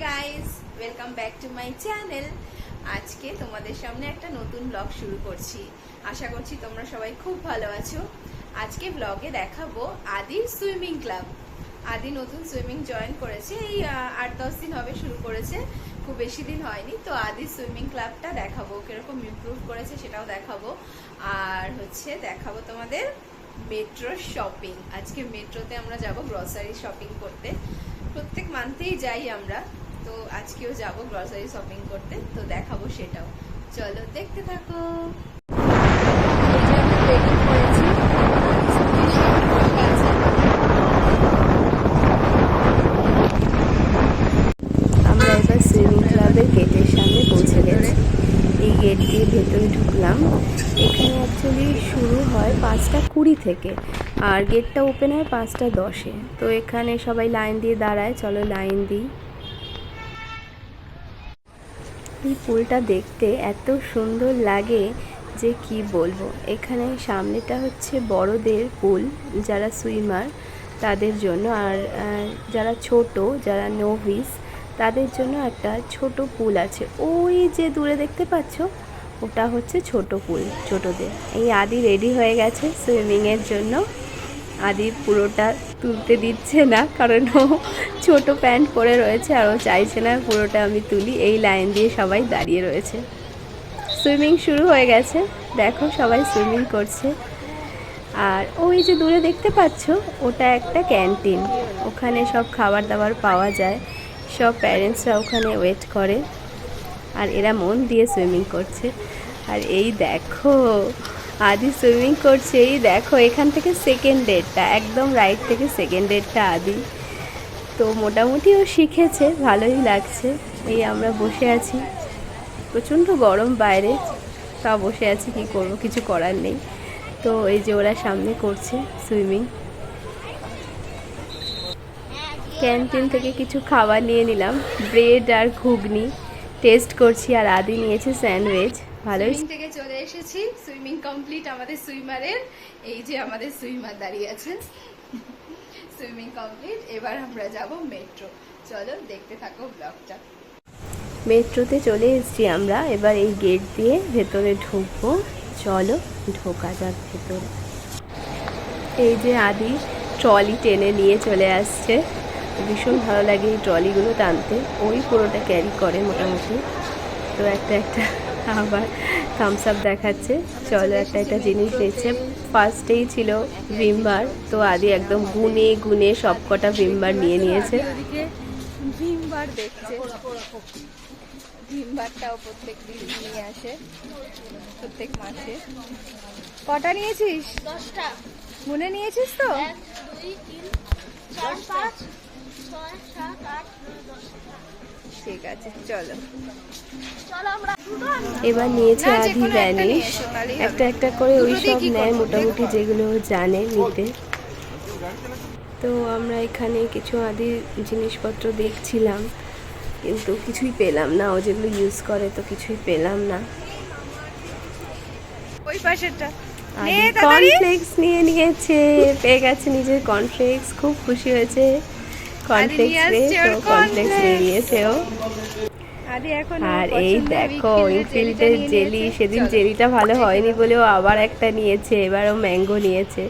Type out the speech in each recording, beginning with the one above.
Guys, welcome back to my channel. আজকে তোমাদের সামনে একটা নতুন ব্লগ শুরু করছি। আশা করছি তোমরা সবাই খুব ভালো আছো। আজকে ব্লগে দেখাবো আদির সুইমিং ক্লাব। আদি নতুন সুইমিং জয়েন করেছে, এই 8-10 দিন হবে শুরু করেছে, খুব বেশি দিন হয়নি। তো আদির সুইমিং ক্লাবটা দেখাবো, কিরকম ইমপ্রুভ করেছে সেটাও দেখাবো। আর দেখাবো তোমাদের মেট্রো শপিং। আজকে মেট্রোতে আমরা যাব গ্রসারি শপিং করতে। প্রত্যেক মান্থেই যাই আমরা, তো আজকেও যাব গ্রসারি শপিং করতে, তো দেখাবো সেটাও। চলো দেখতে থাকো। আমরা এবার সুইমিং ক্লাবের গেটের সামনে পৌঁছে গেছি। এই গেট দিয়ে ভেতরে ঢুকলাম। এখানে অ্যাকচুয়ালি শুরু হয় 5:20 থেকে, আর গেটটা ওপেন হয় 5:10-এ। তো এখানে সবাই লাইন দিয়ে দাঁড়ায়, চলো লাইন দিই। এই পুলটা দেখতে এত সুন্দর লাগে যে কি বলবো। এখানে সামনেটা হচ্ছে বড়দের পুল, যারা সুইমার তাদের জন্য, আর যারা ছোট, যারা নোভিস তাদের জন্য একটা ছোট পুল আছে। ওই যে দূরে দেখতে পাচ্ছ, ওটা হচ্ছে ছোট পুল ছোটদের। এই আদি রেডি হয়ে গেছে সুইমিংয়ের জন্য। আদি পুরোটা তুলতে দিচ্ছে না, কারণ ও ছোট প্যান্ট পরে রয়েছে আর ও চাইছে না পুরোটা আমি তুলি। এই লাইন দিয়ে সবাই দাঁড়িয়ে রয়েছে। সুইমিং শুরু হয়ে গেছে, দেখো সবাই সুইমিং করছে। আর ওই যে দূরে দেখতে পাচ্ছ, ওটা একটা ক্যান্টিন। ওখানে সব খাবার দাবার পাওয়া যায়। সব প্যারেন্টসরা ওখানে ওয়েট করে, আর এরা মন দিয়ে সুইমিং করছে। আর এই দেখো আদি সুইমিং করছে। এই দেখো এখান থেকে সেকেন্ড ডেটটা, একদম রাইট থেকে সেকেন্ড ডেটটা আদি। তো মোটামুটি ও শিখেছে, ভালোই লাগছে। এই আমরা বসে আছি, প্রচণ্ড গরম বাইরে, তা বসে আছি, কি করব, কিছু করার নেই। তো এই যে ওরা সামনে করছে সুইমিং। ক্যান্টিন থেকে কিছু খাবার নিয়ে নিলাম, ব্রেড আর ঘুগনি টেস্ট করছি। আর আদি নিয়েছে স্যান্ডউইচ। ভালোই থেকে চলে এসেছি, সুইমিং কমপ্লিট আমাদের সুইমারের। এই যে আমাদের সুইমার দাঁড়িয়ে আছেন। সুইমিং কমপ্লিট, এবার আমরা যাব মেট্রো। চলো দেখতে থাকো ব্লগটা। মেট্রোতে চলে এসেছি আমরা, এবার এই গেট দিয়ে ভেতরে ঢুকবো। চলো ঢোকা যাক ভেতরে। এই যে আদি ট্রলি টেনে নিয়ে চলে আসছে। ভীষণ ভালো লাগে এই ট্রলিগুলো টানতে, ওই পুরোটা ক্যারি করে মোটামুটি। তো একটা আবার থামস আপ দেখাচ্ছে। চলো একটা জিনিস নিচ্ছে। ফার্স্টেই ছিল ভিমবার, তো আদি একদম গুনে গুনে সব কটা ভিমবার নিয়ে নিয়েছে। ভিমবার দেখছে, ভিমবারটাও প্রত্যেক দিন নিয়ে আসে, প্রত্যেক মাসে। কটা নিয়েছিস? 10টা। মনে নিয়েছিস তো? 1, 2, 3, 4, 5, 6, 7, 8, 9, 10। ঠিক আছে, চলো। এবার নিয়েছে আদি ভ্যানিশ। একটা করে ওই সব নেয় মোটামুটি, যেগুলো জানে নিতে। তো আমরা এখানে কিছু আদির জিনিসপত্র দেখছিলাম, কিন্তু কিছুই পেলাম না। ও যেগুলো ইউজ করে তো কিছুই পেলাম না। ওই পাশেরটা কর্নফ্লেক্স নিয়ে নিয়েছে, পেয়ে গেছে নিজের কর্নফ্লেক্স, খুব খুশি হয়েছে কর্নফ্লেক্স পেয়ে। তো কর্নফ্লেক্স নিয়ে নিয়েছে ও। আর এই দেখো ইনফিল্ডের জেলি, সেদিন জেলিটা ভালো হয়নি বলেও আবার একটা নিয়েছে, এবারও ম্যাঙ্গো নিয়েছে।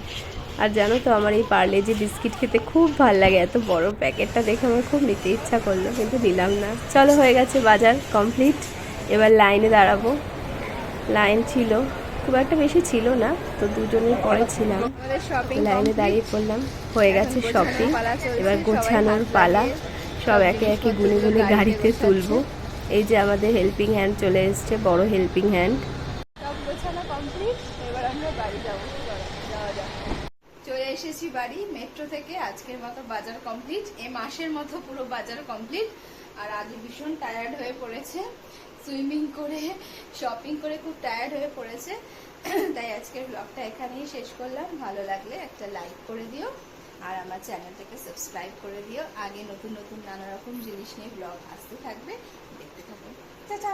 আর জানো তো আমার এই পার্লেজি বিস্কিট খেতে খুব ভাল লাগে, এত বড় প্যাকেটটা দেখে আমার খুব নিতে ইচ্ছা করলো, কিন্তু দিলাম না। চলো হয়ে গেছে বাজার কমপ্লিট, এবার লাইনে দাঁড়াবো। লাইন ছিল খুব একটা বেশি ছিল না, তো দুজনের পরে ছিলাম, লাইনে দাঁড়িয়ে পড়লাম। হয়ে গেছে শপিং, এবার গোছানোর পালা। সব একে একে গুনে গুনে গাড়িতে তুলবো। এই যে আমাদের হেল্পিং হ্যান্ড চলে এসছে, বড় হেল্পিং হ্যান্ড। সব গোছানো কমপ্লিট, এবার আমরা বাড়ি যাবো। যাওয়া যাক। চলে এসেছি বাড়ি মেট্রো থেকে। আজকের মতো বাজার কমপ্লিট, এ মাসের মতো পুরো বাজার কমপ্লিট। আর আজ ভীষণ টায়ার্ড হয়ে পড়েছে, সুইমিং করে শপিং করে খুব টায়ার্ড হয়ে পড়েছে। তাই আজকের ব্লগটা এখানেই শেষ করলাম। ভালো লাগলে একটা লাইক করে দিও, আর আমার চ্যানেলটাকে সাবস্ক্রাইব করে দিও। আগে নতুন নতুন নানা রকম জিনিস নিয়ে ব্লগ আসতে থাকবে, দেখতে থাকো। টাটা।